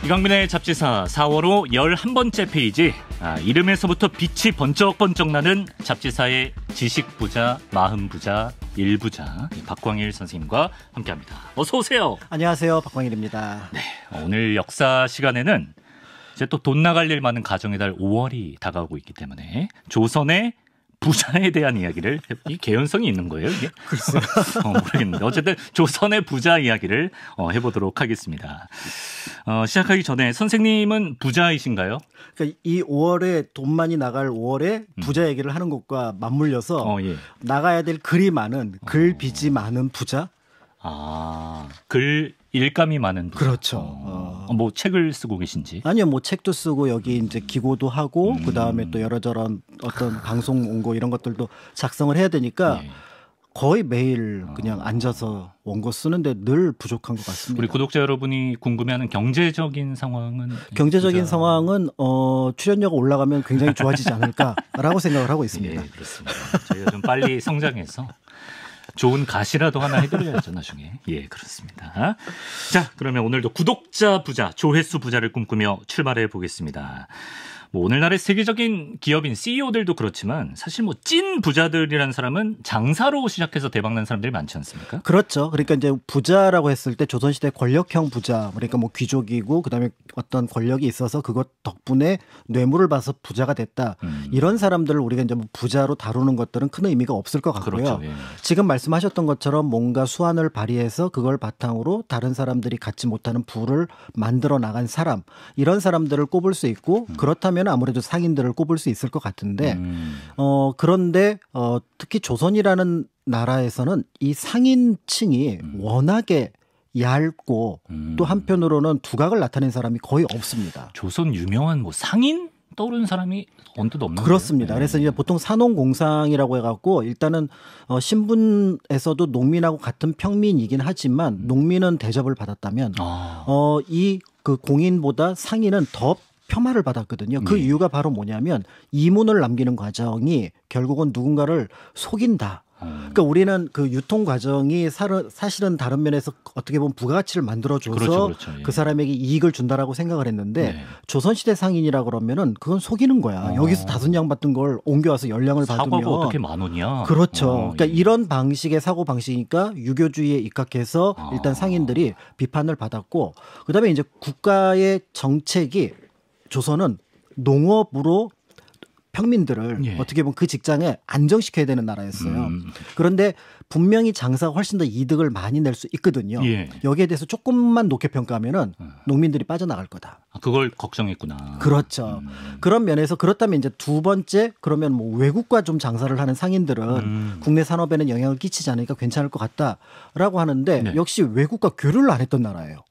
이강민의 잡지사 4월호 11번째 페이지. 이름에서부터 빛이 번쩍번쩍 나는 잡지사의 지식부자, 마흔부자, 일부자 박광일 선생님과 함께합니다. 어서 오세요. 안녕하세요. 박광일입니다. 네, 오늘 역사 시간에는 이제 또 돈 나갈 일 많은 가정의 달 5월이 다가오고 있기 때문에 조선의 부자에 대한 이야기를 이 개연성이 있는 거예요, 이게? 글쎄요. 모르겠는데 어쨌든 조선의 부자 이야기를 해보도록 하겠습니다. 시작하기 전에 선생님은 부자이신가요? 그러니까 이 5월에 돈 많이 나갈 5월에 부자 얘기를 하는 것과 맞물려서 예. 나가야 될 글이 많은 글 빚이 많은 부자? 글 일감이 많은 부자. 그렇죠. 뭐 책을 쓰고 계신지? 아니요, 뭐 책도 쓰고 여기 이제 기고도 하고 그 다음에 또 여러저런 어떤 방송 원고 이런 것들도 작성을 해야 되니까 예. 거의 매일 그냥 앉아서 원고 쓰는데 늘 부족한 것 같습니다. 우리 구독자 여러분이 궁금해하는 경제적인 상황은? 경제적인 상황은 출연료가 올라가면 굉장히 좋아지지 않을까라고 생각을 하고 있습니다. 예, 그렇습니다. 저희가 좀 빨리 성장해서 좋은 가시라도 하나 해드려야죠, 나중에. 예, 그렇습니다. 자, 그러면 오늘도 구독자 부자, 조회수 부자를 꿈꾸며 출발해 보겠습니다. 뭐 오늘날의 세계적인 기업인 CEO들도 그렇지만 사실 뭐 찐 부자들이라는 사람은 장사로 시작해서 대박난 사람들이 많지 않습니까? 그렇죠. 그러니까 이제 부자라고 했을 때 조선시대 권력형 부자, 그러니까 뭐 귀족이고 그다음에 어떤 권력이 있어서 그것 덕분에 뇌물을 봐서 부자가 됐다. 이런 사람들을 우리가 이제 뭐 부자로 다루는 것들은 큰 의미가 없을 것 같고요. 그렇죠. 예. 지금 말씀하셨던 것처럼 뭔가 수완을 발휘해서 그걸 바탕으로 다른 사람들이 갖지 못하는 부를 만들어 나간 사람, 이런 사람들을 꼽을 수 있고 그렇다면 아무래도 상인들을 꼽을 수 있을 것 같은데 그런데 특히 조선이라는 나라에서는 이 상인층이 워낙에 얇고 또 한편으로는 두각을 나타낸 사람이 거의 없습니다. 조선 유명한 뭐 상인 떠오르는 사람이 언뜻 없는 그렇습니다. 거예요? 그래서 이제 보통 산농공상이라고 해갖고 일단은 신분에서도 농민하고 같은 평민이긴 하지만 농민은 대접을 받았다면 이 그 공인보다 상인은 더 폄하를 받았거든요. 그 이유가 바로 뭐냐면 이문을 남기는 과정이 결국은 누군가를 속인다. 그러니까 우리는 그 유통 과정이 사실은 다른 면에서 어떻게 보면 부가가치를 만들어줘서 그렇죠. 예. 그 사람에게 이익을 준다라고 생각을 했는데 조선시대 상인이라 그러면은 그건 속이는 거야. 여기서 5냥 받던 걸 옮겨와서 10냥을 받으면 사과가 어떻게 10,000원이야? 그렇죠. 그러니까 예. 이런 방식의 사고 방식이니까 유교주의에 입각해서 일단 상인들이 비판을 받았고 그다음에 이제 국가의 정책이 조선은 농업으로 평민들을 어떻게 보면 그 직장에 안정시켜야 되는 나라였어요. 그런데 분명히 장사가 훨씬 더 이득을 많이 낼 수 있거든요. 여기에 대해서 조금만 높게 평가하면은 농민들이 빠져나갈 거다. 그걸 걱정했구나. 그렇죠. 그런 면에서 그렇다면 이제 두 번째 그러면 뭐 외국과 좀 장사를 하는 상인들은 국내 산업에는 영향을 끼치지 않으니까 괜찮을 것 같다라고 하는데 역시 외국과 교류를 안 했던 나라예요.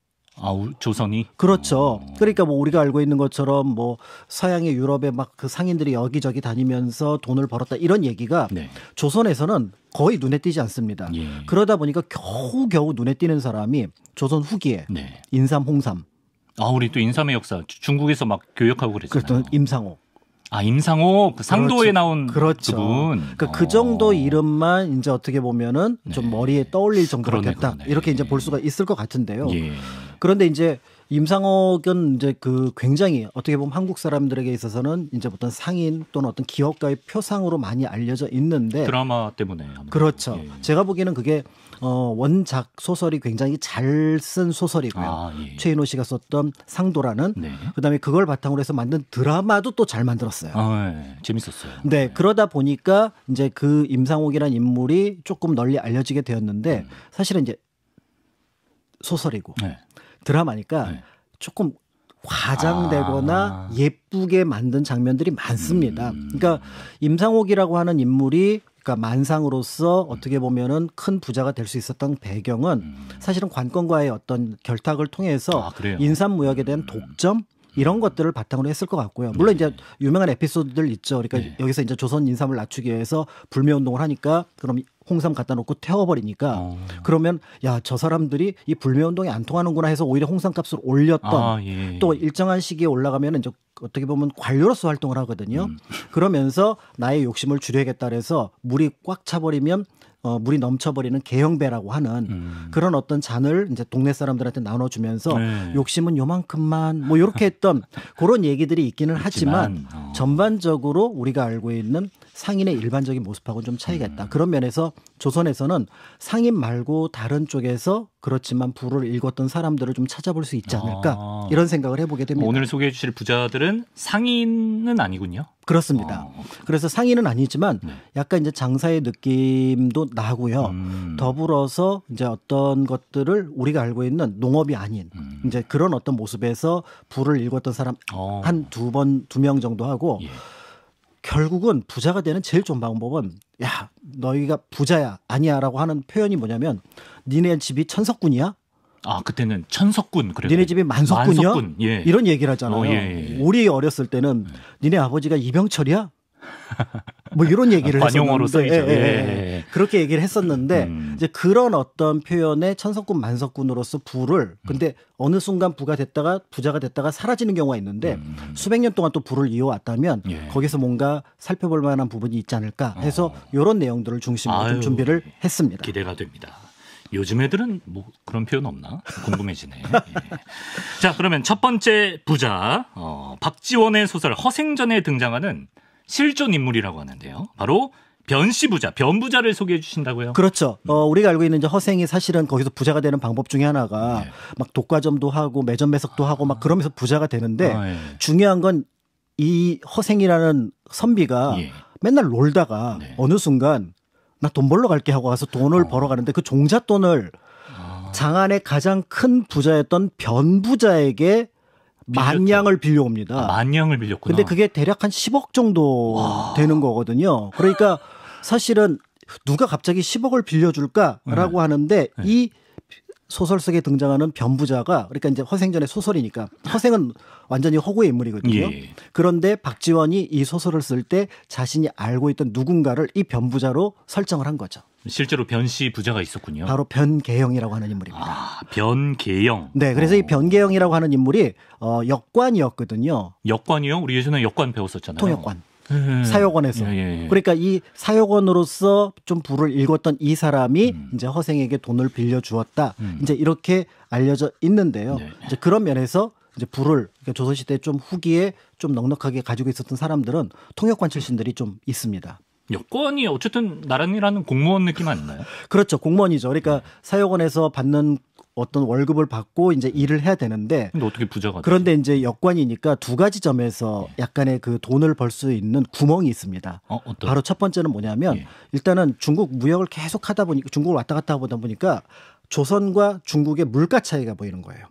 조선이? 그렇죠. 그러니까 뭐 우리가 알고 있는 것처럼 뭐 서양의 유럽에 막 그 상인들이 여기저기 다니면서 돈을 벌었다 이런 얘기가 조선에서는 거의 눈에 띄지 않습니다. 그러다 보니까 겨우겨우 눈에 띄는 사람이 조선 후기에 인삼, 홍삼. 우리 또 인삼의 역사 중국에서 막 교역하고 그랬잖아요. 그랬던 임상옥. 임상옥 상도에 나온 그렇죠. 그분. 그러니까 그 정도 이름만 이제 어떻게 보면은 좀 머리에 떠올릴 정도로 됐다. 이렇게 이제 볼 수가 있을 것 같은데요. 그런데 이제 임상옥은 이제 그 굉장히 어떻게 보면 한국 사람들에게 있어서는 이제 어떤 상인 또는 어떤 기업가의 표상으로 많이 알려져 있는데 드라마 때문에 아무래도. 그렇죠. 제가 보기에는 그게 원작 소설이 굉장히 잘 쓴 소설이고요. 최인호 씨가 썼던 상도라는 그다음에 그걸 바탕으로 해서 만든 드라마도 또 잘 만들었어요. 재밌었어요. 네, 그러다 보니까 이제 그 임상옥이라는 인물이 조금 널리 알려지게 되었는데 사실은 이제 소설이고 드라마니까 조금 과장되거나 예쁘게 만든 장면들이 많습니다. 그러니까 임상옥이라고 하는 인물이 그러니까 만상으로서 어떻게 보면은 큰 부자가 될 수 있었던 배경은 사실은 관건과의 어떤 결탁을 통해서 인삼무역에 대한 독점 이런 것들을 바탕으로 했을 것 같고요. 물론 이제 유명한 에피소드들 있죠. 그러니까 여기서 이제 조선 인삼을 낮추기 위해서 불매운동을 하니까 그럼 홍삼 갖다 놓고 태워버리니까 그러면 야, 저 사람들이 이 불매운동이 안 통하는구나 해서 오히려 홍삼 값을 올렸던 또 일정한 시기에 올라가면 이제 어떻게 보면 관료로서 활동을 하거든요. 그러면서 나의 욕심을 줄여야겠다 해서 물이 꽉 차버리면 물이 넘쳐버리는 개형배라고 하는 그런 어떤 잔을 이제 동네 사람들한테 나눠주면서 네. 욕심은 요만큼만 뭐 이렇게 했던 그런 얘기들이 있기는 하지만 전반적으로 우리가 알고 있는 상인의 일반적인 모습하고는 좀 차이가 있다. 그런 면에서 조선에서는 상인 말고 다른 쪽에서 그렇지만 부를 읽었던 사람들을 좀 찾아볼 수 있지 않을까 이런 생각을 해보게 됩니다. 오늘 소개해 주실 부자들은 상인은 아니군요. 그렇습니다. 그래서 상인은 아니지만 약간 이제 장사의 느낌도 나고요. 더불어서 이제 어떤 것들을 우리가 알고 있는 농업이 아닌 이제 그런 어떤 모습에서 부를 읽었던 사람 한 두 명 정도 하고 예. 결국은 부자가 되는 제일 좋은 방법은 야 너희가 부자야 아니야라고 하는 표현이 뭐냐면 니네 집이 천석군이야? 아 그때는 천석군 그래. 니네 집이 만석군이야? 만석군. 예. 이런 얘기를 하잖아요. 예. 우리 어렸을 때는 니네 아버지가 이병철이야? 뭐 이런 얘기를 관용어로 했었는데 쓰이죠. 예. 그렇게 얘기를 했었는데 이제 그런 어떤 표현의 천석군 만석군으로서 부를 근데 어느 순간 부가 됐다가 부자가 됐다가 사라지는 경우가 있는데 수백 년 동안 또 부를 이어왔다면 예. 거기서 뭔가 살펴볼 만한 부분이 있지 않을까 해서 이런 내용들을 중심으로 좀 준비를 했습니다. 기대가 됩니다. 요즘 애들은 뭐 그런 표현 없나? 궁금해지네. 예. 자, 그러면 첫 번째 부자 박지원의 소설 허생전에 등장하는 실존 인물이라고 하는데요. 바로 변씨 부자, 변부자를 소개해 주신다고요? 그렇죠. 우리가 알고 있는 이제 허생이 사실은 거기서 부자가 되는 방법 중에 하나가 막 독과점도 하고 매점 매석도 하고 막 그러면서 부자가 되는데 중요한 건 이 허생이라는 선비가 맨날 놀다가 어느 순간 나 돈 벌러 갈게 하고 가서 돈을 벌어 가는데 그 종잣돈을 장안의 가장 큰 부자였던 변부자에게 만냥을 빌려옵니다. 만냥을 빌렸구나. 근데 그게 대략 한 10억 정도 되는 거거든요. 그러니까 사실은 누가 갑자기 10억을 빌려줄까라고 하는데 이 소설 속에 등장하는 변부자가 그러니까 이제 허생전의 소설이니까 허생은 완전히 허구의 인물이거든요. 예. 그런데 박지원이 이 소설을 쓸 때 자신이 알고 있던 누군가를 이 변부자로 설정을 한 거죠. 실제로 변씨 부자가 있었군요. 바로 변계영이라고 하는 인물입니다. 아, 변계영. 네, 그래서 이 변계영이라고 하는 인물이 역관이었거든요. 역관이요? 우리 예전에 역관 배웠었잖아요. 통역관. 사역원에서. 그러니까 이 사역원으로서 좀 부를 읽었던 이 사람이 이제 허생에게 돈을 빌려 주었다. 이제 이렇게 알려져 있는데요. 이제 그런 면에서 이제 부를 그러니까 조선시대 좀 후기에 좀 넉넉하게 가지고 있었던 사람들은 통역관 출신들이 좀 있습니다. 역관이 어쨌든 나란히라는 공무원 느낌 아닌가요? 그렇죠. 공무원이죠. 그러니까 사역원에서 받는 어떤 월급을 받고 이제 일을 해야 되는데 근데 어떻게 부자가 그런데 이제 역관이니까 두 가지 점에서 약간의 그 돈을 벌 수 있는 구멍이 있습니다. 바로 첫 번째는 뭐냐면 일단은 중국 무역을 계속 하다 보니까 중국을 왔다 갔다 하다 보니까 조선과 중국의 물가 차이가 보이는 거예요.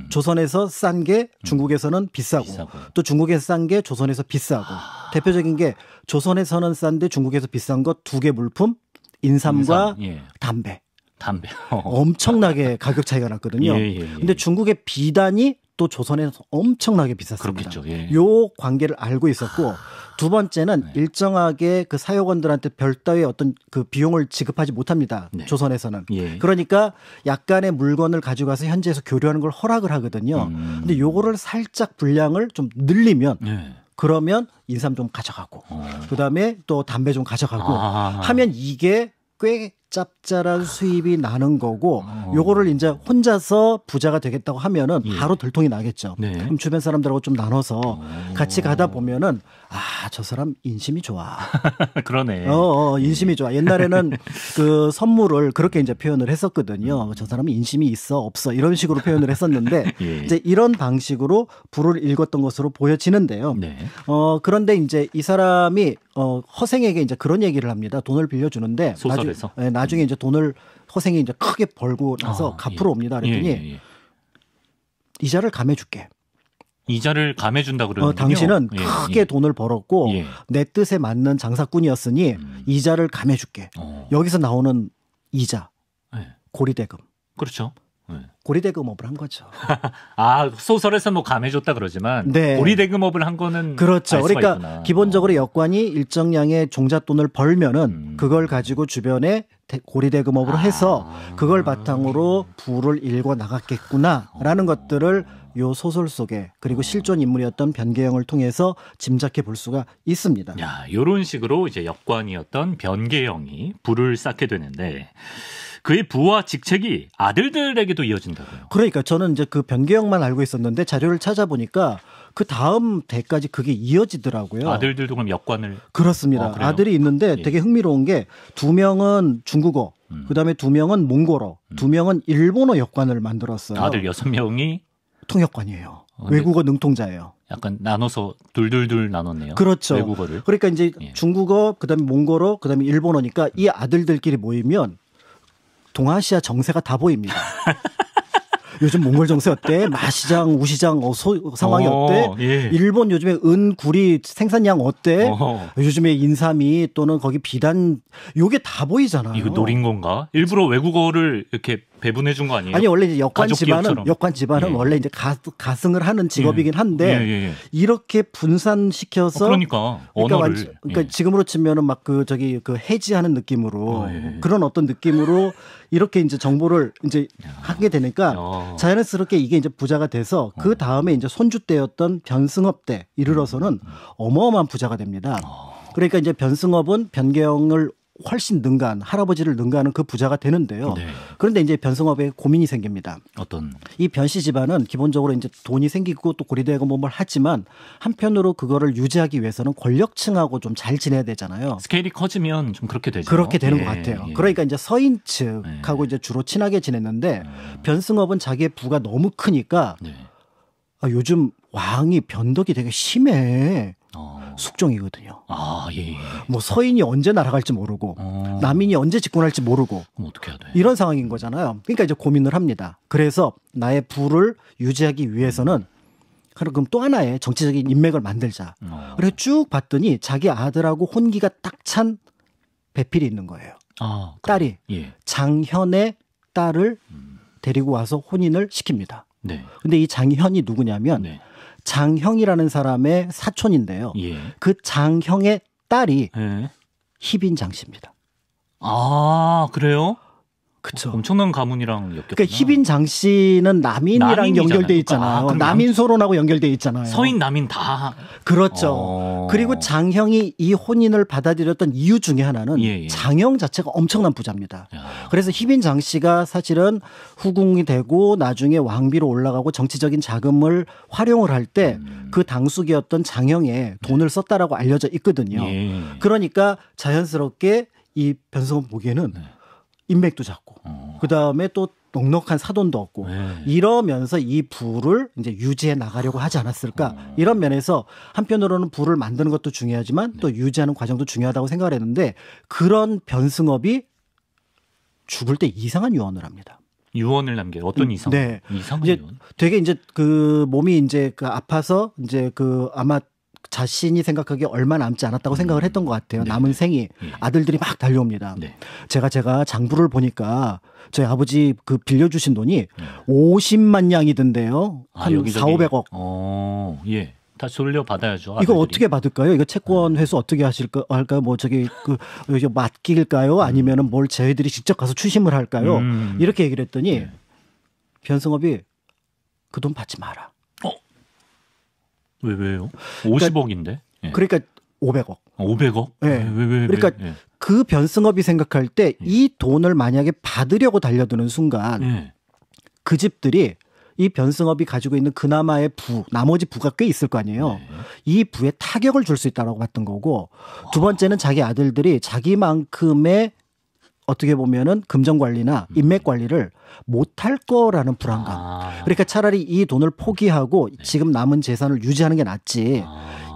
조선에서 싼 게 중국에서는 비싸고 또 중국에서 싼 게 조선에서 비싸고 대표적인 게 조선에서는 싼데 중국에서 비싼 거 두 개 물품 인삼과 담배. 엄청나게 가격 차이가 났거든요. 근데 중국의 비단이 또 조선에서 엄청나게 비쌌습니다. 그렇겠죠. 요 관계를 알고 있었고 두 번째는 일정하게 그 사역원들한테 별도의 어떤 그 비용을 지급하지 못합니다. 조선에서는. 그러니까 약간의 물건을 가지고 가서 현지에서 교류하는 걸 허락을 하거든요. 근데 요거를 살짝 분량을 좀 늘리면 그러면 인삼 좀 가져가고 그다음에 또 담배 좀 가져가고 하면 이게 꽤 짭짤한 수입이 나는 거고 요거를 이제 혼자서 부자가 되겠다고 하면은 바로 들통이 나겠죠. 그럼 주변 사람들하고 좀 나눠서 같이 가다 보면은 저 사람 인심이 좋아. 그러네. 인심이 좋아. 옛날에는 그 선물을 그렇게 이제 표현을 했었거든요. 저 사람은 인심이 있어 없어 이런 식으로 표현을 했었는데 이제 이런 방식으로 부를 읽었던 것으로 보여지는데요. 그런데 이제 이 사람이 허생에게 이제 그런 얘기를 합니다. 돈을 빌려주는데 소설에서 나중에 이제 돈을 허생이 이제 크게 벌고 나서 갚으러 옵니다. 그랬더니 이자를 감해줄게. 이자를 감해준다 그러는군요. 당신은 크게 돈을 벌었고 내 뜻에 맞는 장사꾼이었으니 이자를 감해줄게. 여기서 나오는 이자, 고리대금. 그렇죠. 고리대금업을 한 거죠. 소설에서 뭐 감해줬다 그러지만 고리대금업을 한 거는 그렇죠. 그러니까 기본적으로 역관이 일정량의 종잣돈을 벌면은 그걸 가지고 주변에 고리대금업으로 해서 그걸 바탕으로 부를 읽어 나갔겠구나라는 것들을 요 소설 속에 그리고 실존 인물이었던 변계영을 통해서 짐작해 볼 수가 있습니다. 야, 이런 식으로 이제 역관이었던 변계영이 부를 쌓게 되는데 그의 부와 직책이 아들들에게도 이어진다고요. 그러니까 저는 이제 그 변계영만 알고 있었는데 자료를 찾아보니까 그 다음 대까지 그게 이어지더라고요. 아들들도 그럼 역관을 그렇습니다. 아들이 있는데 되게 흥미로운 게 2명은 중국어, 그다음에 2명은 몽골어, 2명은 일본어 역관을 만들었어요. 아들 6명이 통역관이에요. 외국어 능통자예요. 약간 나눠서 둘둘둘 나눴네요. 그렇죠. 외국어를. 그러니까 이제 중국어, 그다음에 몽골어, 그다음에 일본어니까 이 아들들끼리 모이면 동아시아 정세가 다 보입니다. 요즘 몽골 정세 어때? 마시장, 우시장 상황이 어때? 예. 일본 요즘에 은, 구리 생산량 어때? 요즘에 인삼이 또는 거기 비단 요게 다 보이잖아요. 이거 노린 건가? 일부러 외국어를 이렇게 배분해 준 거 아니에요? 아니 원래 이제 역관 집안은 원래 이제 가승을 하는 직업이긴 한데 이렇게 분산시켜서 그러니까 언어를 그러니까 지금으로 치면은 막 그 해지하는 느낌으로 그런 어떤 느낌으로 이렇게 이제 정보를 이제 하게 되니까 자연스럽게 이게 이제 부자가 돼서 그 다음에 이제 손주 때였던 변승업 때 이르러서는 어마어마한 부자가 됩니다. 그러니까 이제 변승업은 변계영을 훨씬 능가한 할아버지를 능가하는 그 부자가 되는데요. 네. 그런데 이제 변승업에 고민이 생깁니다. 어떤? 이 변씨 집안은 기본적으로 이제 돈이 생기고 또 고리되고 뭘 하지만 한편으로 그거를 유지하기 위해서는 권력층하고 좀 잘 지내야 되잖아요. 스케일이 커지면 좀 그렇게 되죠. 그렇게 되는 것 같아요. 그러니까 이제 서인 측하고 이제 주로 친하게 지냈는데 변승업은 자기의 부가 너무 크니까 요즘 왕이 변덕이 되게 심해. 숙종이거든요. 예. 뭐 서인이 언제 날아갈지 모르고 남인이 언제 집권할지 모르고 그럼 어떻게 해야 돼? 이런 상황인 거잖아요. 그러니까 이제 고민을 합니다. 그래서 나의 부를 유지하기 위해서는 그럼 또 하나의 정치적인 인맥을 만들자. 그래서 쭉 봤더니 자기 아들하고 혼기가 딱 찬 배필이 있는 거예요. 딸이 장현의 딸을 데리고 와서 혼인을 시킵니다. 네. 근데 이 장현이 누구냐면 장형이라는 사람의 사촌인데요. 그 장형의 딸이 희빈장 씨입니다. 그래요? 그렇죠. 엄청난 가문이랑 엮였구나. 그러니까 희빈장 씨는 남인이랑 연결돼 있잖아요. 남인 소론하고 연결돼 있잖아요. 서인 남인 다. 그렇죠. 그리고 장형이 이 혼인을 받아들였던 이유 중에 하나는 장형 자체가 엄청난 부자입니다. 그래서 희빈장 씨가 사실은 후궁이 되고 나중에 왕비로 올라가고 정치적인 자금을 활용을 할 때 그 당숙이었던 장형에 돈을 썼다라고 알려져 있거든요. 그러니까 자연스럽게 이 변승업 보기에는 인맥도 작고 그다음에 또 넉넉한 사돈도 없고 이러면서 이 부를 이제 유지해 나가려고 하지 않았을까 이런 면에서 한편으로는 부를 만드는 것도 중요하지만 또 유지하는 과정도 중요하다고 생각을 했는데 그런 변승업이 죽을 때 이상한 유언을 합니다. 유언을 남겨요. 어떤 이상? 네. 이상한 이제 유언? 되게 이제 그 몸이 이제 그 아파서 이제 그 아마 자신이 생각하기에 얼마 남지 않았다고 생각을 했던 것 같아요. 남은 생이 아들들이 막 달려옵니다. 제가 장부를 보니까 저희 아버지 그 빌려주신 돈이 50만 양이던데요. 한 4,500억. 예. 다 돌려받아야죠. 이거 어떻게 받을까요? 이거 채권 회수 어떻게 할까요? 뭐 맡길까요? 아니면은 뭘 저희들이 직접 가서 추심을 할까요? 이렇게 얘기를 했더니 변승업이 그 돈 받지 마라. 왜요? 50억인데. 그러니까 500억. 500억? 네. 왜. 그러니까 그 변승업이 생각할 때 이 돈을 만약에 받으려고 달려드는 순간 그 집들이 이 변승업이 가지고 있는 그나마의 나머지 부가 꽤 있을 거 아니에요. 이 부에 타격을 줄 수 있다고 봤던 거고 두 번째는 자기 아들들이 자기만큼의 어떻게 보면은 금전 관리나 인맥 관리를 못할 거라는 불안감. 그러니까 차라리 이 돈을 포기하고 지금 남은 재산을 유지하는 게 낫지.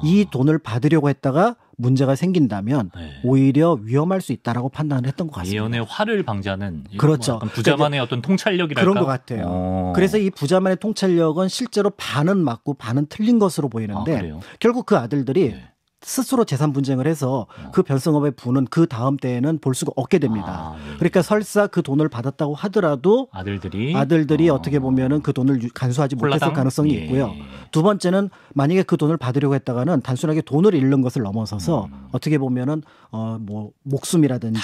이 돈을 받으려고 했다가 문제가 생긴다면 오히려 위험할 수 있다라고 판단을 했던 것 같습니다. 예언의 화를 방지하는 그렇죠. 뭐 부자만의 어떤 통찰력이랄까 그런 것 같아요. 그래서 이 부자만의 통찰력은 실제로 반은 맞고 반은 틀린 것으로 보이는데 결국 그 아들들이 스스로 재산 분쟁을 해서 그 변승업의 부는 그 다음 때에는 볼 수가 없게 됩니다. 그러니까 설사 그 돈을 받았다고 하더라도 아들들이 어떻게 보면은 그 돈을 간수하지 못했을 가능성이 있고요. 두 번째는 만약에 그 돈을 받으려고 했다가는 단순하게 돈을 잃는 것을 넘어서서 어떻게 보면은 뭐 목숨이라든지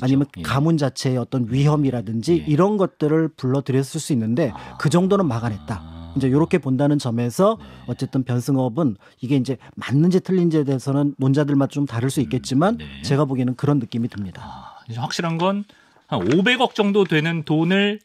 아니면 가문 자체의 어떤 위험이라든지 이런 것들을 불러들였을 수 있는데 그 정도는 막아냈다. 이제 이렇게 본다는 점에서 어쨌든 변승업은 이게 이제 맞는지 틀린지에 대해서는 논자들마다 좀 다를 수 있겠지만 제가 보기에는 그런 느낌이 듭니다. 이제 확실한 건 한 500억 정도 되는 돈을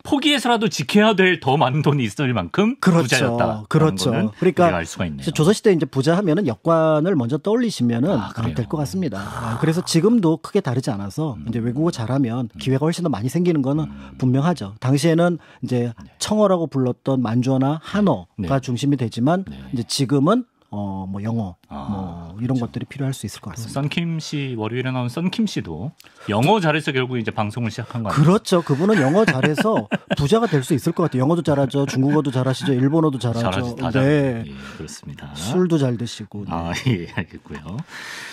포기해서라도 지켜야 될 더 많은 돈이 있을 만큼 부자였다. 그렇죠. 그러니까 알 수가 있네요. 조선시대 이제 부자 하면은 역관을 먼저 떠올리시면은 될 것 같습니다. 그래서 지금도 크게 다르지 않아서 이제 외국어 잘하면 기회가 훨씬 더 많이 생기는 거는 분명하죠. 당시에는 이제 청어라고 불렀던 만주어나 한어가 중심이 되지만 이제 지금은 뭐 영어 뭐 이런 그렇죠. 것들이 필요할 수 있을 것 같습니다. 썬킴 씨 월요일에 나온 썬킴 씨도 영어 잘해서 결국 이제 방송을 시작한 거 아니에요? 그렇죠. 그분은 영어 잘해서 부자가 될 수 있을 것 같아요. 영어도 잘하죠. 중국어도 잘하시죠. 일본어도 잘하죠. 다 예, 그렇습니다. 술도 잘 드시고. 예, 알겠고요.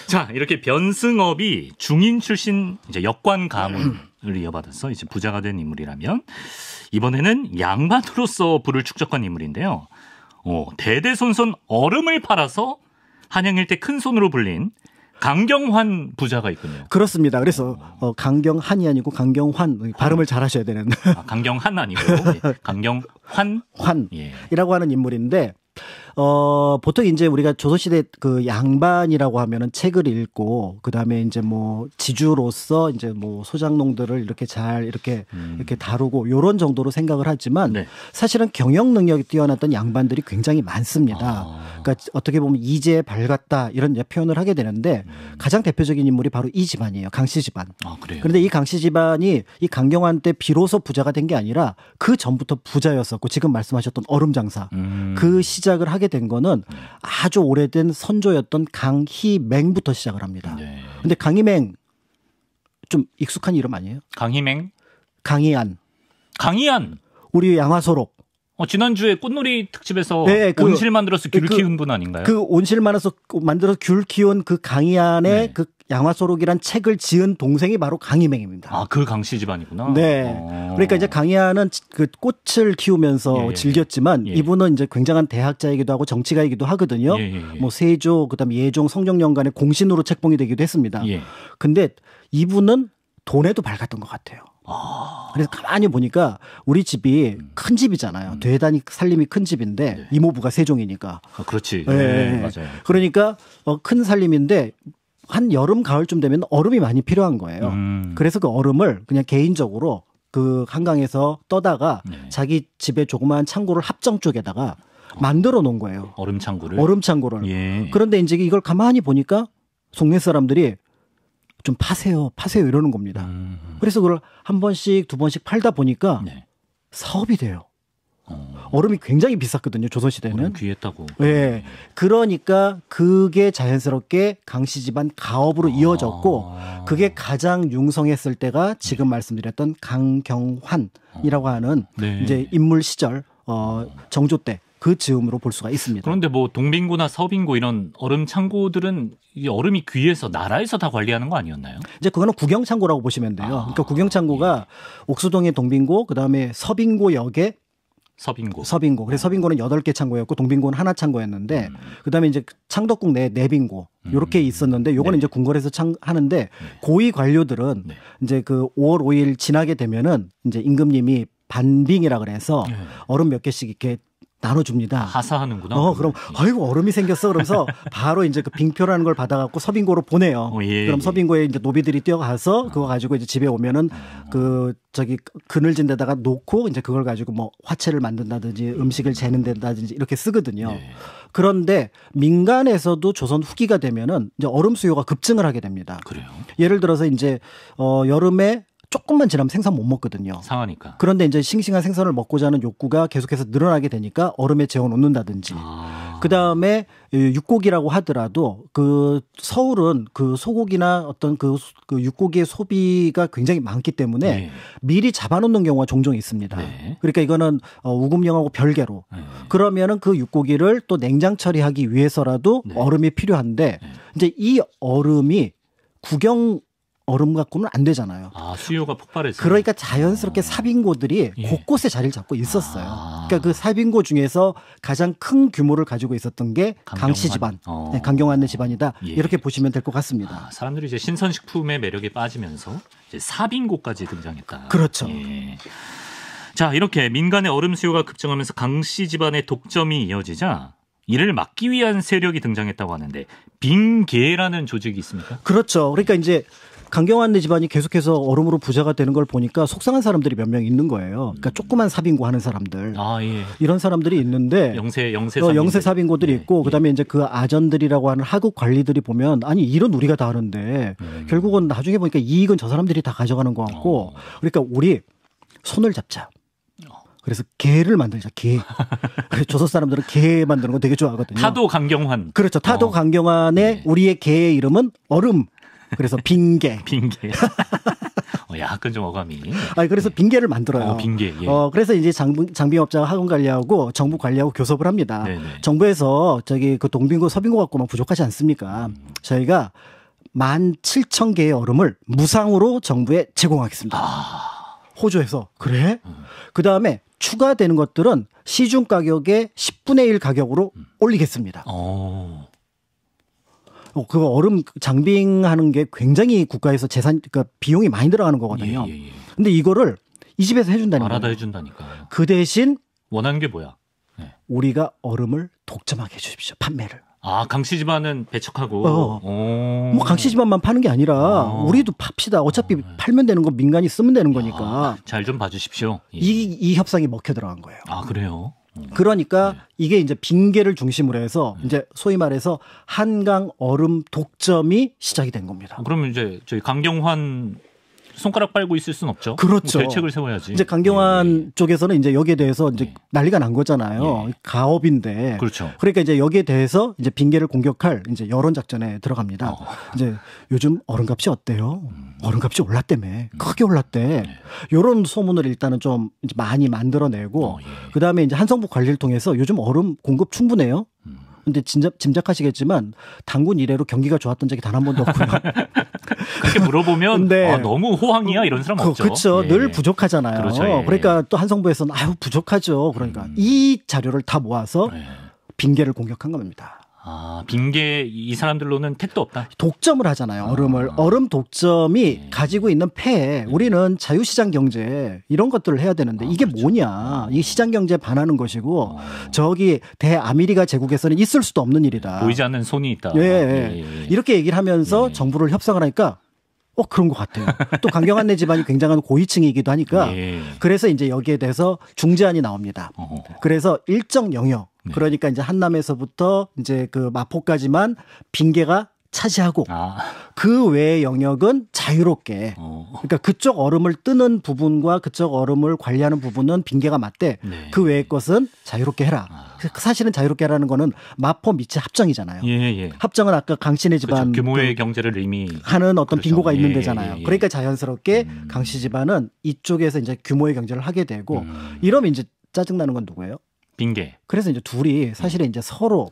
자, 이렇게 변승업이 중인 출신 이제 역관 가문을 이어받아서 이제 부자가 된 인물이라면 이번에는 양반으로서 부를 축적한 인물인데요. 대대손손 얼음을 팔아서 한양 일대 큰 손으로 불린 강경환 부자가 있군요. 그렇습니다. 그래서 강경한이 아니고 강경환 발음을 잘 하셔야 되는. 강경한 아니고 강경환이라고 하는 인물인데 보통 이제 우리가 조선시대 그 양반이라고 하면은 책을 읽고 그다음에 이제 뭐 지주로서 이제 뭐 소장농들을 이렇게 잘 이렇게 다루고 요런 정도로 생각을 하지만 사실은 경영 능력이 뛰어났던 양반들이 굉장히 많습니다. 그러니까 어떻게 보면 이제에 밝았다 이런 표현을 하게 되는데 가장 대표적인 인물이 바로 이 집안이에요. 강씨 집안. 그래요? 그런데 이 강씨 집안이 이 강경환 때 비로소 부자가 된 게 아니라 그 전부터 부자였었고 지금 말씀하셨던 얼음 장사 그 시작을 하게 된 거는 아주 오래된 선조였던 강희맹부터 시작을 합니다. 근데 강희맹 좀 익숙한 이름 아니에요? 강희맹? 강희안. 우리 양화소록. 지난주에 꽃놀이 특집에서 온실 만들어서 귤 키운 분 아닌가요? 그 온실 만들어서 귤 키운 그 강희안의 그 양화소록이란 책을 지은 동생이 바로 강희맹입니다. 그 강씨 집안이구나. 네. 그러니까 이제 강희안은 그 꽃을 키우면서 즐겼지만 이분은 이제 굉장한 대학자이기도 하고 정치가이기도 하거든요. 뭐 세조 그다음에 예종 성종연간의 공신으로 책봉이 되기도 했습니다. 근데 이분은 돈에도 밝았던 것 같아요. 그래서 가만히 보니까 우리 집이 큰 집이잖아요. 대단히 살림이 큰 집인데 이모부가 세종이니까. 그렇지. 맞아요. 그러니까 큰 살림인데 한 여름 가을쯤 되면 얼음이 많이 필요한 거예요. 그래서 그 얼음을 그냥 개인적으로 그 한강에서 떠다가 자기 집에 조그마한 창고를 합정 쪽에다가 만들어 놓은 거예요. 얼음 창고를. 그런데 이제 이걸 가만히 보니까 동네 사람들이 좀 파세요 이러는 겁니다. 그래서 그걸 한 번씩 두 번씩 팔다 보니까 사업이 돼요. 얼음이 굉장히 비쌌거든요. 조선시대는. 얼음 귀했다고. 네. 그러니까 그게 자연스럽게 강씨 집안 가업으로 이어졌고 그게 가장 융성했을 때가 지금 말씀드렸던 강경환이라고 하는 이제 인물 시절 정조 때 그 즈음으로 볼 수가 있습니다. 그런데 뭐 동빙고나 서빙고 이런 얼음 창고들은 이 얼음이 귀해서 나라에서 다 관리하는 거 아니었나요? 이제 그거는 구경창고라고 보시면 돼요. 그러니까 구경창고가 옥수동의 동빙고 그다음에 서빙고역에 서빙고. 그래서 서빙고는 8개 창고였고 동빙고는 하나 창고였는데 그다음에 이제 창덕궁 내 내빙고 요렇게 있었는데 요거는 이제 궁궐에서 하는데 고위 관료들은 이제 그 5월 5일 지나게 되면은 이제 임금님이 반빙이라 그래서 얼음 몇 개씩 이렇게 나눠줍니다. 하사하는구나. 그럼 아이고 얼음이 생겼어. 그러면서 바로 이제 그 빙표라는 걸 받아갖고 서빙고로 보내요. 그럼 서빙고에 이제 노비들이 뛰어가서 그거 가지고 이제 집에 오면은 그 저기 그늘진 데다가 놓고 이제 그걸 가지고 뭐 화채를 만든다든지 음식을 재는 데다든지 이렇게 쓰거든요. 그런데 민간에서도 조선 후기가 되면은 이제 얼음 수요가 급증을 하게 됩니다. 그래요. 예를 들어서 이제 여름에 조금만 지나면 생선 못 먹거든요. 상하니까. 그런데 이제 싱싱한 생선을 먹고자 하는 욕구가 계속해서 늘어나게 되니까 얼음에 재워 놓는다든지. 그다음에 육고기라고 하더라도 그 서울은 그 소고기나 어떤 그 육고기의 소비가 굉장히 많기 때문에 미리 잡아놓는 경우가 종종 있습니다. 그러니까 이거는 우금령하고 별개로. 그러면은 그 육고기를 또 냉장 처리하기 위해서라도 얼음이 필요한데 이제 이 얼음이 구경 얼음 갖고는 안 되잖아요. 수요가 폭발해서. 그러니까 자연스럽게 사빙고들이 곳곳에 자리를 잡고 있었어요. 그러니까 그 사빙고 중에서 가장 큰 규모를 가지고 있었던 게 강씨 집안, 강경환의 집안이다. 이렇게 보시면 될 것 같습니다. 사람들이 이제 신선식품의 매력에 빠지면서 이제 사빙고까지 등장했다. 그렇죠. 자, 이렇게 민간의 얼음 수요가 급증하면서 강씨 집안의 독점이 이어지자 이를 막기 위한 세력이 등장했다고 하는데 빙계라는 조직이 있습니까? 그렇죠. 그러니까 이제 강경환네 집안이 계속해서 얼음으로 부자가 되는 걸 보니까 속상한 사람들이 몇 명 있는 거예요. 그러니까 조그만 사빙고 하는 사람들. 예. 이런 사람들이 있는데 영세 사빙고들이 있고 그다음에 이제 그 아전들이라고 하는 하급 관리들이 보면 아니 일은 우리가 다 하는데 결국은 나중에 보니까 이익은 저 사람들이 다 가져가는 것 같고 그러니까 우리 손을 잡자. 그래서 개를 만들자. 개. 조선 사람들은 개 만드는 거 되게 좋아하거든요. 타도 강경환. 그렇죠. 타도 강경환의 우리의 개의 이름은 얼음. 그래서 빙계. 빙계. 약간 좀 어감이. 그래서 빙계를 만들어요. 빙계. 예. 그래서 이제 장빙업자가 학원 관리하고 정부 관리하고 교섭을 합니다. 네네. 정부에서 그 동빙고, 서빙고 갖고만 부족하지 않습니까? 저희가 17,000개의 얼음을 무상으로 정부에 제공하겠습니다. 호조해서 그래? 그 다음에 추가되는 것들은 시중 가격의 10분의 1 가격으로 올리겠습니다. 그거 얼음 장빙하는 게 굉장히 국가에서 그러니까 비용이 많이 들어가는 거거든요. 예. 근데 이거를 이 집에서 해준다는 거예요. 알아다 해준다니까. 그 대신 원하는 게 뭐야? 네. 우리가 얼음을 독점하게 해주십시오. 판매를. 강씨 집안은 배척하고. 뭐 강씨 집안만 파는 게 아니라 우리도 팝시다. 어차피 팔면 되는 거 민간이 쓰면 되는 거니까. 잘 좀 봐주십시오. 예. 이 협상이 먹혀 들어간 거예요. 그래요? 그러니까 이게 이제 빙계를 중심으로 해서 이제 소위 말해서 한강 얼음 독점이 시작이 된 겁니다. 그러면 이제 저희 강경환 손가락 빨고 있을 순 없죠. 그렇죠. 대책을 세워야지. 이제 강경환 쪽에서는 이제 여기에 대해서 이제 난리가 난 거잖아요. 가업인데. 그렇죠. 그러니까 이제 여기에 대해서 이제 빙계를 공격할 이제 여론 작전에 들어갑니다. 이제 요즘 얼음값이 어때요? 얼음값이 올랐다며. 크게 올랐대. 이런 소문을 일단은 좀 이제 많이 만들어내고 그다음에 이제 한성부 관리를 통해서 요즘 얼음 공급 충분해요. 근데 짐작하시겠지만 당군 이래로 경기가 좋았던 적이 단 한 번도 없고요. 그렇게 물어보면 너무 호황이야 이런 사람 없죠. 그렇죠. 늘 부족하잖아요. 그렇죠. 그러니까 또 한성부에서는 부족하죠. 그러니까 이 자료를 다 모아서 빙계를 공격한 겁니다. 빙계 이 사람들로는 택도 없다. 독점을 하잖아요. 얼음을. 얼음 독점이 가지고 있는 폐해. 우리는 자유시장 경제 이런 것들을 해야 되는데 이게 그렇죠. 뭐냐. 이 시장 경제에 반하는 것이고 저기 대아메리카 제국에서는 있을 수도 없는 일이다. 보이지 않는 손이 있다. 이렇게 얘기를 하면서 정부를 협상을 하니까 그런 것 같아요. 또 강경환네 집안이 굉장한 고위층이기도 하니까 그래서 이제 여기에 대해서 중재안이 나옵니다. 그래서 일정 영역 그러니까 이제 한남에서부터 이제 그 마포까지만 빙계가 차지하고 그 외의 영역은 자유롭게 그러니까 그쪽 얼음을 뜨는 부분과 그쪽 얼음을 관리하는 부분은 빙계가 맞대. 그 외의 것은 자유롭게 해라. 사실은 자유롭게 하라는 거는 마포 미치 합정이잖아요. 합정은 아까 강씨네 집안 규모의 경제를 이미 하는 어떤 빙고가 있는 데잖아요. 그러니까 자연스럽게 강씨 집안은 이쪽에서 이제 규모의 경제를 하게 되고 이러면 이제 짜증나는 건 누구예요? 빙계. 그래서 이제 둘이 사실은 이제 서로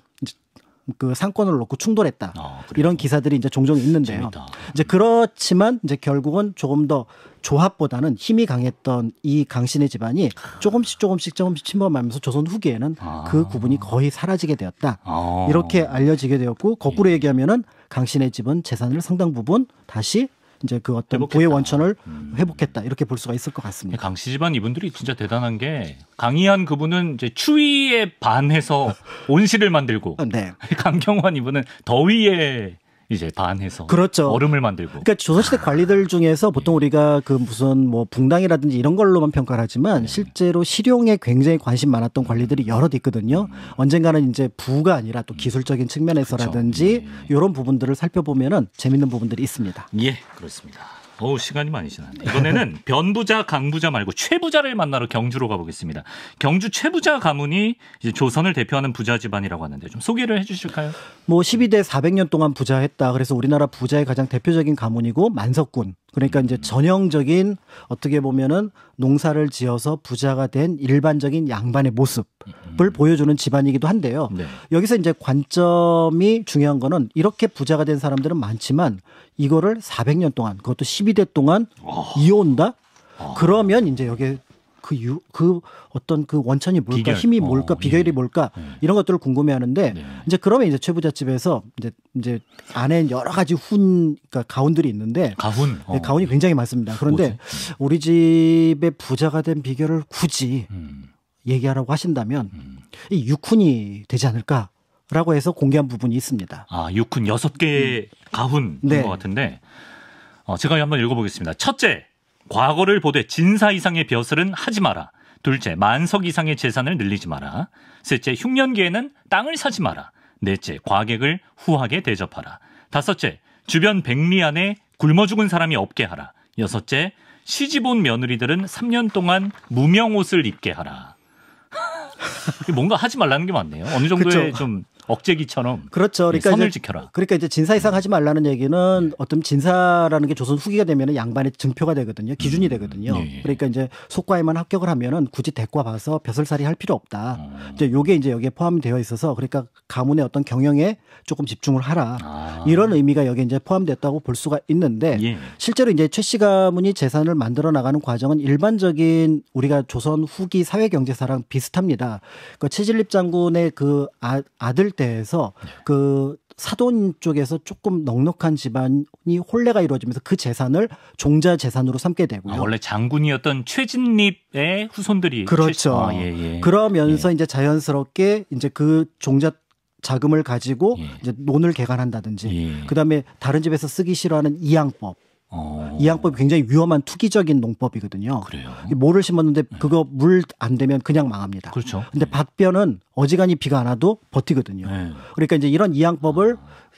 그 상권을 놓고 충돌했다. 이런 기사들이 이제 종종 있는데요. 재밌다. 이제 그렇지만 이제 결국은 조금 더 조합보다는 힘이 강했던 이 강씨네 집안이 조금씩 침범하면서 조선 후기에는 그 구분이 거의 사라지게 되었다. 이렇게 알려지게 되었고 거꾸로 얘기하면은 강씨네 집은 재산을 상당 부분 다시 이제 그 어떤 회복했다. 부의 원천을 회복했다 이렇게 볼 수가 있을 것 같습니다. 강씨 집안 이분들이 진짜 대단한 게 강희한 그분은 이제 추위에 반해서 온실을 만들고 강경환 이분은 더위에 이제 반해서 그렇죠. 얼음을 만들고. 그러니까 조선시대 관리들 중에서 보통 우리가 그 무슨 뭐 붕당이라든지 이런 걸로만 평가를 하지만 실제로 실용에 굉장히 관심 많았던 관리들이 여럿 있거든요. 언젠가는 이제 부가 아니라 또 기술적인 측면에서라든지 이런 부분들을 살펴보면은 재밌는 부분들이 있습니다. 예, 그렇습니다. 시간이 많이 지났네. 이번에는 변부자, 강부자 말고 최부자를 만나러 경주로 가보겠습니다. 경주 최부자 가문이 이제 조선을 대표하는 부자 집안이라고 하는데 좀 소개를 해주실까요? 뭐 12대 400년 동안 부자했다. 그래서 우리나라 부자의 가장 대표적인 가문이고 만석군. 그러니까 이제 전형적인 어떻게 보면은 농사를 지어서 부자가 된 일반적인 양반의 모습을 보여주는 집안이기도 한데요. 여기서 이제 관점이 중요한 거는 이렇게 부자가 된 사람들은 많지만 이거를 400년 동안 그것도 12대 동안 이어온다? 그러면 이제 여기에 그 어떤 그 원천이 뭘까, 비결. 힘이 뭘까, 비결이 예. 뭘까 이런 것들을 궁금해하는데 네. 이제 그러면 이제 최부잣집에서 이제 안에 여러 가지 그러니까 가훈들이 있는데 가훈. 네, 가훈이 굉장히 많습니다. 그런데 우리 집의 부자가 된 비결을 굳이 얘기하라고 하신다면 이 육훈이 되지 않을까라고 해서 공개한 부분이 있습니다. 아, 육훈 6개의 가훈인 네. 것 같은데 제가 한번 읽어보겠습니다. 첫째, 과거를 보되 진사 이상의 벼슬은 하지 마라. 둘째, 만석 이상의 재산을 늘리지 마라. 셋째, 흉년기에는 땅을 사지 마라. 넷째, 과객을 후하게 대접하라. 다섯째, 주변 백리 안에 굶어 죽은 사람이 없게 하라. 여섯째, 시집 온 며느리들은 3년 동안 무명옷을 입게 하라. 뭔가 하지 말라는 게 많네요. 어느 정도의 그쵸. 좀 억제기처럼 그렇죠. 그러니까 선을 이제, 지켜라. 그러니까 이제 진사 이상 하지 말라는 얘기는 어떤 진사라는 게 조선 후기가 되면 양반의 증표가 되거든요. 기준이 되거든요. 예. 그러니까 이제 속과에만 합격을 하면은 굳이 대과 봐서 벼슬살이 할 필요 없다. 이제 요게 이제 여기에 포함이 되어 있어서 그러니까 가문의 어떤 경영에 조금 집중을 하라. 이런 의미가 여기에 이제 포함됐다고 볼 수가 있는데 예. 실제로 실제로 이제 최씨 가문이 재산을 만들어 나가는 과정은 일반적인 우리가 조선 후기 사회 경제사랑 비슷합니다. 그 최진립 장군의 그 아들 때에서 그 사돈 쪽에서 조금 넉넉한 집안이 혼례가 이루어지면서 그 재산을 종자 재산으로 삼게 되고요. 원래 장군이었던 최진립의 후손들이 그렇죠. 예. 그러면서 이제 자연스럽게 이제 그 종자 자금을 가지고 예. 이제 논을 개간한다든지 예. 그다음에 다른 집에서 쓰기 싫어하는 이양법. 이양법이 굉장히 위험한 투기적인 농법이거든요. 그래요. 모를 심었는데 그거 물 안 되면 그냥 망합니다. 그렇죠. 근데 밭변은 어지간히 비가 안 와도 버티거든요. 네. 그러니까 이제 이런 이양법을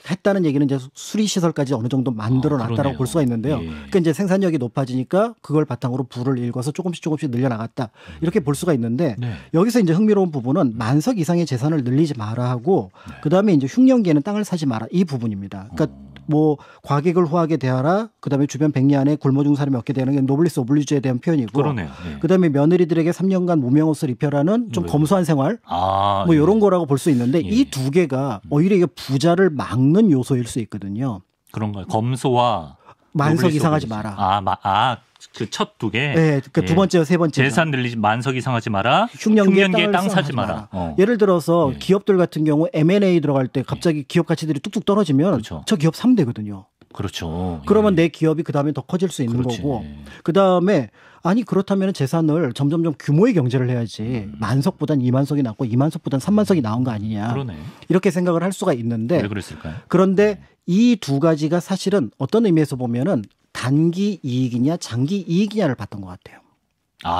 했다는 얘기는 이제 수리 시설까지 어느 정도 만들어 놨다라고 그러네요. 볼 수가 있는데요. 예. 그러니까 이제 생산력이 높아지니까 그걸 바탕으로 부를 일궈서 조금씩 늘려 나갔다. 이렇게 볼 수가 있는데 네. 여기서 이제 흥미로운 부분은 만석 이상의 재산을 늘리지 마라 하고 그다음에 이제 흉년기에는 땅을 사지 마라 이 부분입니다. 그러니까 뭐 과객을 후하게 대하라. 그다음에 주변 백리 안에 굶어 죽은 사람이 없게 되는 게 노블리스 오블리주에 대한 표현이고. 그러네요. 예. 그다음에 며느리들에게 3년간 무명옷을 입혀라는 좀 검소한 생활. 뭐 예. 이런 거라고 볼 수 있는데 예. 이 두 개가 오히려 이게 부자를 막는 요소일 수 있거든요. 그런가요? 검소와 만석 노블리스 이상하지 오블리주. 마라. 그 첫 두 개. 네, 그 두 번째와 세 번째. 재산 늘리지 만석 이상하지 마라. 흉년기에 땅 사지 마라. 예를 들어서 예. 기업들 같은 경우 M&A 들어갈 때 갑자기 기업 가치들이 뚝뚝 떨어지면 그렇죠. 저 기업 사면 되거든요. 그렇죠. 그러면 내 기업이 그다음에 더 커질 수 있는 그렇지. 거고. 그다음에 아니 그렇다면 재산을 점점점 규모의 경제를 해야지. 만석보단 2만석이 낫고 2만석보단 3만석이 나온 거 아니냐. 그러네. 이렇게 생각을 할 수가 있는데 왜 그랬을까요? 그런데 이 두 가지가 사실은 어떤 의미에서 보면은 단기 이익이냐 장기 이익이냐를 봤던 것 같아요.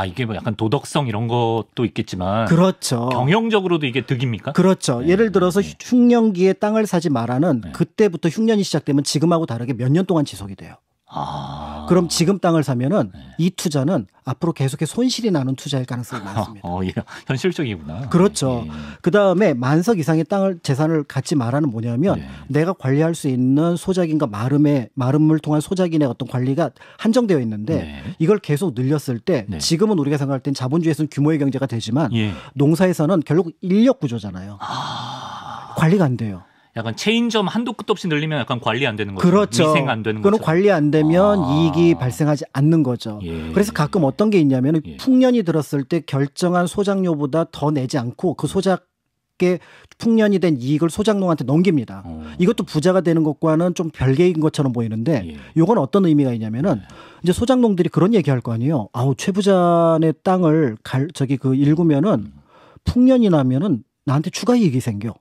이게 뭐 약간 도덕성 이런 것도 있겠지만 그렇죠. 경영적으로도 이게 득입니까? 그렇죠. 네. 예를 들어서 네. 흉년기에 땅을 사지 마라는 네. 그때부터 흉년이 시작되면 지금하고 다르게 몇 년 동안 지속이 돼요. 그럼 지금 땅을 사면은 이 투자는 앞으로 계속해서 손실이 나는 투자일 가능성이 많습니다. 예. 현실적이구나. 그렇죠. 예. 그다음에 만석 이상의 재산을 갖지 마라는 뭐냐면 네. 내가 관리할 수 있는 소작인과 마름을 통한 소작인의 어떤 관리가 한정되어 있는데 네. 이걸 계속 늘렸을 때 네. 지금은 우리가 생각할 땐 자본주의에서는 규모의 경제가 되지만 예. 농사에서는 결국 인력 구조잖아요. 관리가 안 돼요. 약간 체인점 한도 끝도 없이 늘리면 약간 관리 안 되는 거죠. 그렇죠. 위생 안 되는 그거는 거죠. 관리 안 되면 이익이 발생하지 않는 거죠. 예. 그래서 가끔 어떤 게 있냐면 예. 풍년이 들었을 때 결정한 소작료보다 더 내지 않고 그 소작의 풍년이 된 이익을 소작농한테 넘깁니다. 이것도 부자가 되는 것과는 좀 별개인 것처럼 보이는데 예. 이건 어떤 의미가 있냐면은 이제 소작농들이 그런 얘기할 거 아니에요. 최부자의 땅을 일구면은 풍년이 나면은 나한테 추가 이익이 생겨.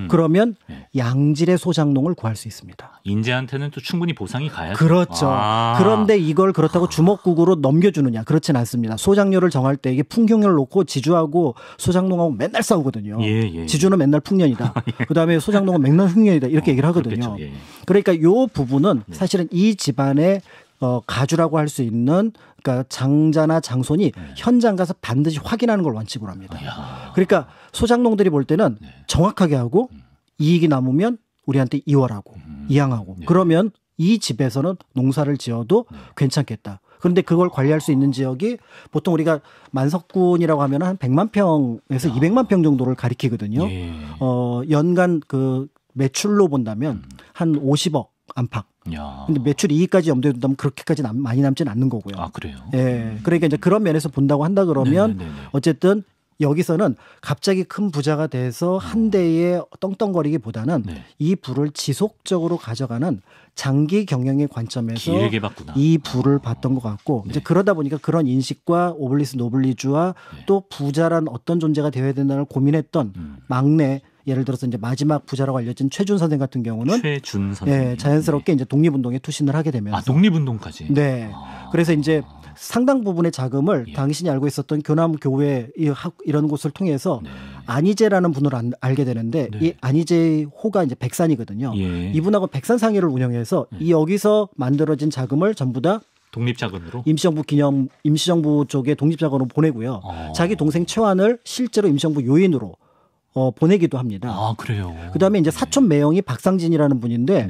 그러면 네. 양질의 소작농을 구할 수 있습니다. 인재한테는 또 충분히 보상이 가야죠. 그렇죠. 그런데 이걸 그렇다고 주먹국으로 넘겨주느냐? 그렇진 않습니다. 소작료를 정할 때 이게 풍경을 놓고 지주하고 소작농하고 맨날 싸우거든요. 예. 지주는 맨날 풍년이다. 그다음에 소작농은 맨날 흉년이다. 이렇게 얘기를 하거든요. 그렇겠죠. 예. 그러니까 이 부분은 사실은 이 집안의 가주라고 할 수 있는 그러니까 장자나 장손이 현장 가서 반드시 확인하는 걸 원칙으로 합니다. 그러니까 소작농들이 볼 때는 정확하게 하고 이익이 남으면 우리한테 이월하고 이양하고 그러면 이 집에서는 농사를 지어도 괜찮겠다. 그런데 그걸 관리할 수 있는 지역이 보통 우리가 만석군이라고 하면 한 100만 평에서 200만 평 정도를 가리키거든요. 예. 연간 그 매출로 본다면 한 50억 안팎 야. 근데 매출 이익까지 염두에 둔다면 그렇게까지 많이 남지는 않는 거고요. 아, 그래요? 예. 그러니까 이제 그런 면에서 본다고 한다 그러면 어쨌든 여기서는 갑자기 큰 부자가 돼서 한 대에 떵떵거리기보다는 이 부를 지속적으로 가져가는 장기 경영의 관점에서 길게 봤구나. 이 부를 봤던 것 같고 이제 그러다 보니까 그런 인식과 오블리스 노블리주와 또 부자란 어떤 존재가 되어야 된다는 고민했던 막내 예를 들어서 이제 마지막 부자라고 알려진 최준 선생 같은 경우는 최준 선생 자연스럽게 이제 독립운동에 투신을 하게 되면서 독립운동까지. 네. 그래서 이제 상당 부분의 자금을 당신이 알고 있었던 교남 교회 이런 곳을 통해서 안희재라는 분을 알게 되는데 이 안희재 호가 이제 백산이거든요. 이분하고 백산상회를 운영해서 이 여기서 만들어진 자금을 전부 다 독립자금으로 임시정부 쪽에 독립자금으로 보내고요. 자기 동생 최환을 실제로 임시정부 요인으로 보내기도 합니다. 아, 그래요. 그다음에 이제 사촌 매형이 박상진이라는 분인데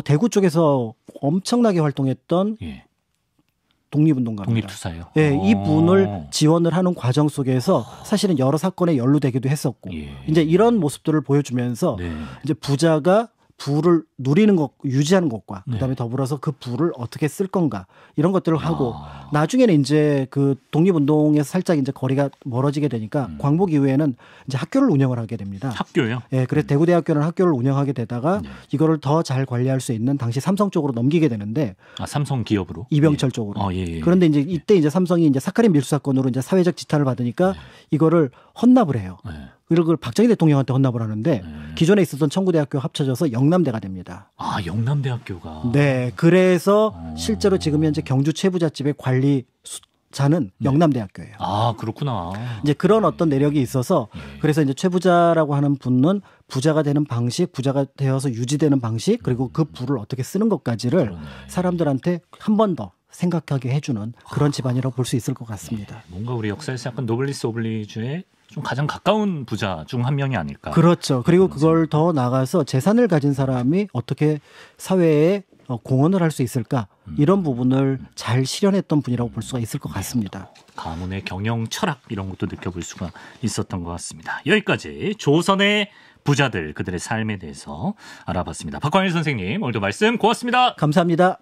대구 쪽에서 엄청나게 활동했던 독립운동가입니다. 독립투사요. 예, 이 분을 지원을 하는 과정 속에서 사실은 여러 사건에 연루되기도 했었고, 이제 이런 모습들을 보여주면서 이제 부자가 부를 누리는 것, 유지하는 것과 그다음에 더불어서 그 부를 어떻게 쓸 건가 이런 것들을 하고 나중에는 이제 그 독립운동에서 살짝 이제 거리가 멀어지게 되니까 광복 이후에는 이제 학교를 운영을 하게 됩니다. 학교요? 예, 그래서 대구대학교는 학교를 운영하게 되다가 이거를 더 잘 관리할 수 있는 당시 삼성 쪽으로 넘기게 되는데 삼성 기업으로 이병철 쪽으로. 그런데 이제 이때 이제 삼성이 이제 사카린 밀수 사건으로 이제 사회적 지탄을 받으니까 이거를 헌납을 해요. 그걸 박정희 대통령한테 헌납을 하는데 기존에 있었던 청구대학교 합쳐져서 영남대가 됩니다. 아, 영남대학교가. 네, 그래서 실제로 지금 현재 경주 최부잣집의 관리자는 영남대학교예요. 아, 그렇구나. 이제 그런 어떤 내력이 있어서 그래서 이제 최부자라고 하는 분은 부자가 되는 방식, 부자가 되어서 유지되는 방식, 그리고 그 부를 어떻게 쓰는 것까지를 사람들한테 한 번 더 생각하게 해주는 그런 집안이라고 볼 수 있을 것 같습니다. 뭔가 우리 역사에서 약간 노블리스 오블리주의 좀 가장 가까운 부자 중 한 명이 아닐까. 그렇죠. 그리고 그걸 더 나아가서 재산을 가진 사람이 어떻게 사회에 공헌을 할 수 있을까 이런 부분을 잘 실현했던 분이라고 볼 수가 있을 것 같습니다. 가문의 경영 철학 이런 것도 느껴볼 수가 있었던 것 같습니다. 여기까지 조선의 부자들 그들의 삶에 대해서 알아봤습니다. 박광일 선생님 오늘도 말씀 고맙습니다. 감사합니다.